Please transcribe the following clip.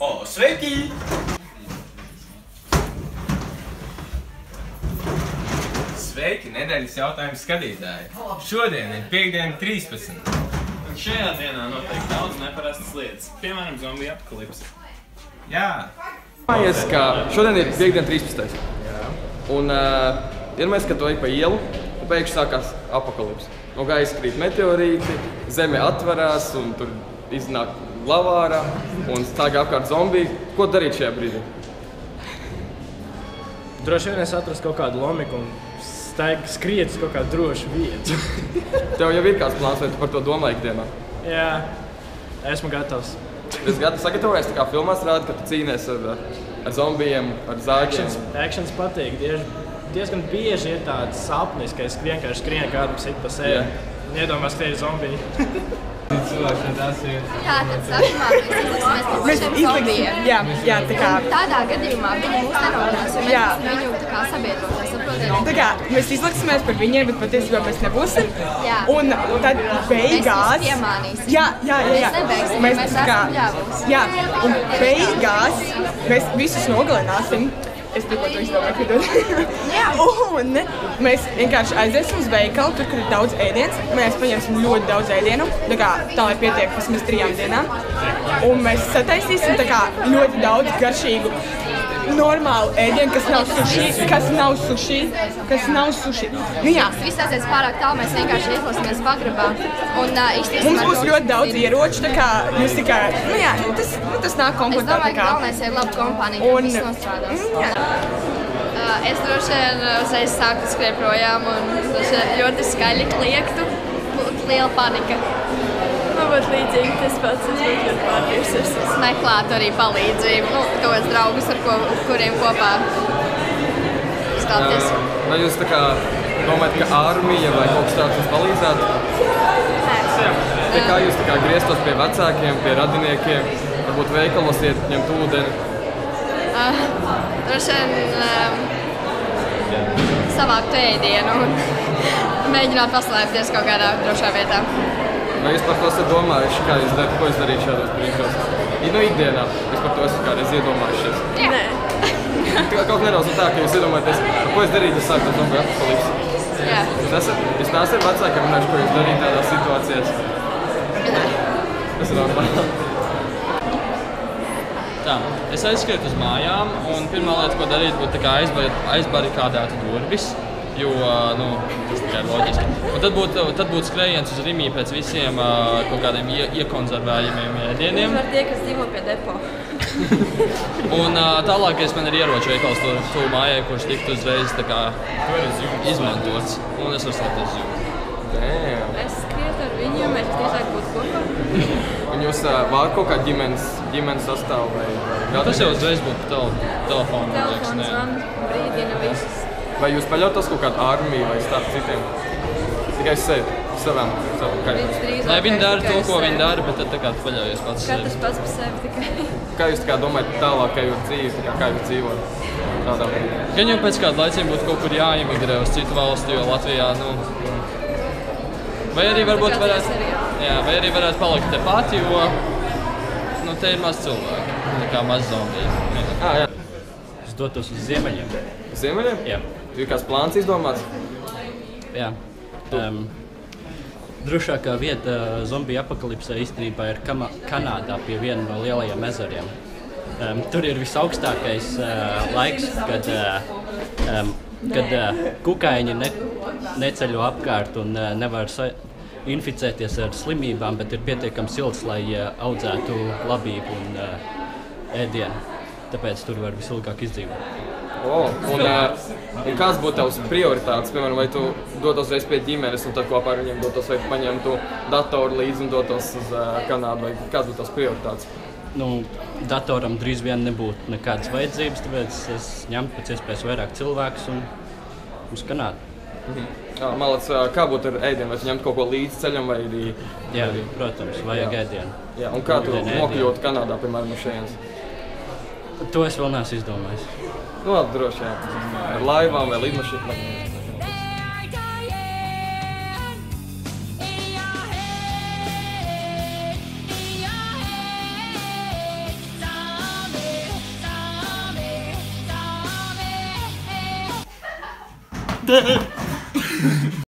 O, sveiki! Sveiki, nedēļas jautājumu skatītāji! Šodien ir piekdiena 13. Un šajā dienā notiek daudz neparastas lietas, piemēram, zombiju apokalipse. Jā! Mājies, ka šodien ir piekdiena 13. Un vienmēr, kad tu ej pa ielu, pēkšņi sākās apokalipse. No gaisa krīt meteorīti, zeme atverās un tur iznāk lavārā un stāv apkārt zombiji. Ko darīt šajā brīdī? Droši vien es atrastu kaut kādu lomiku un skriet uz kaut kādu drošu vietu. Tev jau ir kāds plāns, vai tu par to domā ikdienā? Jā, esmu gatavs. Es sagatavojies, tā kā filmās rāda, ka tu cīnies ar zombijiem, ar zāģiem. Actions patīk. Diezgan bieži ir tāds sapnis, ka es vienkārši skrienu kādam sit pa sevi. Iedomās, ka ir zombiji. Jā, tad sākumā mēs izliksimies par pašiem zombijiem. Jā, tā kā... Tādā gadījumā viņi mūs nenominās, jo mēs esam viņu tā kā sabiedrotā, saprotiet? Tā kā mēs izliksimies par viņiem, bet patiesībā mēs nebūsim. Jā. Un tad beigās... Mēs piemānīsim. Jā. Mēs nebeigsim, mēs esam ļāvus. Jā, un beigās mēs visus nogalināsim. Es tikko to izdomāju, un mēs vienkārši aiziesim uz veikalu, tur, kur ir daudz ēdienas. Mēs paņemsim ļoti daudz ēdienu, tā lai pietiek vismaz 3 dienām. Un mēs sataisīsim ļoti daudz garšīgu, normālu ēdienu, kas nav sushi. Nu jā. Viss aizies pārāk tālu, mēs vienkārši ieslosimies pagrabā un iztīsim. Mums būs ļoti daudz ieroču, tā kā jūs tikai, nu jā, tas nāk komplekā. Es domāju, ka galvenais ir laba kompānija, ka viss nostrādās. Es droši vien uzreiz sāktu skriet projām un ļoti skaļi kliegtu, būtu liela panika. Man būtu līdzīgi tas pats, es būtu ļoti pārvērsies. Es meklētu arī palīdzību, tos draugus, ar kuriem kopā stāties. Vai jūs tā kā domājat, ka armija vai kaut kas tāds jums palīdzētu? Nē. Kā jūs tā kā grieztos pie vecākiem, pie radiniekiem, varbūt veikalos iet ņemt ūdeni? Droši vien savāktu ēdienu un mēģināt paslēpties kaut kādā drošā vietā. Vai jūs par to esat domājuši, ko jūs darīt šādos brīžos? Nu, ikdienā jūs par to esat kādreiz iedomājušies? Jā. Nē. Kaut nedaudz no tā, ka jūs iedomājaties, ko jūs darīt, ja sāktu zombiju apokalipsi? Jā. Jūs neesat vecākiem runājuši, ko jūs darīt tādās situācijās? Nē. Tas ir normāli. Tā, es aizskrietu uz mājām, un pirmā lieta, ko darīt, būtu aizbarikādēt durvis, jo, tas tikai ir loģiski. Un tad būtu skrējiens uz Rimī pēc visiem kaut kādiem iekonservējumiem ēdieniem. Var tie, kas dzīvo pie depo. Un tālākais man ir ieroču veikals tuvu mājai, kurš tiktu uzreiz tā kā izmantots, un es varu slēpties jūru. Es skrietu ar viņu, mēs tiešāk būtu kopā. Un jūs vārat kaut kā ģimenes sastāvu vai... Tas jau uzreiz būtu telefonu. Telefons man brīdina visus. Vai jūs paļautos kaut kādu armiju vai starp citiem? Tikai sevi, savām kaļiem. Nē, viņi dara to, ko viņi dara, bet tad tā kā tu paļaujies pats sevi. Katrs pats par sevi tikai. Kā jūs tā kā domājat tālākajo dzīvi, kā jūs dzīvot tādā veidā? Gan jau pēc kāda laiciem būtu kaut kur jāimigrē uz citu valsti, jo Latvijā, vai arī varbūt varētu palikt te pati, jo te ir maz cilvēki, tā kā maz zombiju. Jā. Es dotos uz ziemeļiem. Ziemeļiem? Jā. Ir kāds plāns izdomāts? Jā. Drošākā vieta zombiju apokalipsē īstenībā ir Kanādā pie viena no lielajiem ezeriem. Tur ir visaugstākais laiks, kad kukaiņi neceļo apkārt un nevar inficēties ar slimībām, bet ir pietiekami silts, lai audzētu labību un ēdienu. Tāpēc tur var visilgāk izdzīvot. Un kāds būtu tavs prioritātes? Piemēram, vai tu dotos reiz pie ģimenes un tad kopā ar viņiem dotos, vai paņemtu datoru līdzi un dotos uz Kanādu, vai kāds būtu tavs prioritātes? Datoram drīz vien nebūtu nekādas vajadzības, tāpēc es ņemtu pēc iespējas vairāk cilvēkus un uz Kanādu. Malac, kā būtu ar ēdienu? Vai tu ņemtu kaut ko līdzi ceļam vai arī? Jā, protams, vajag ēdienu. Jā, un kā tu nokļūtu Kanādā, piemēram, no šejienes? To es vēl neesmu izdomājis. Labi, droši, jā. Ar laivām vai lidmašīnām. Te!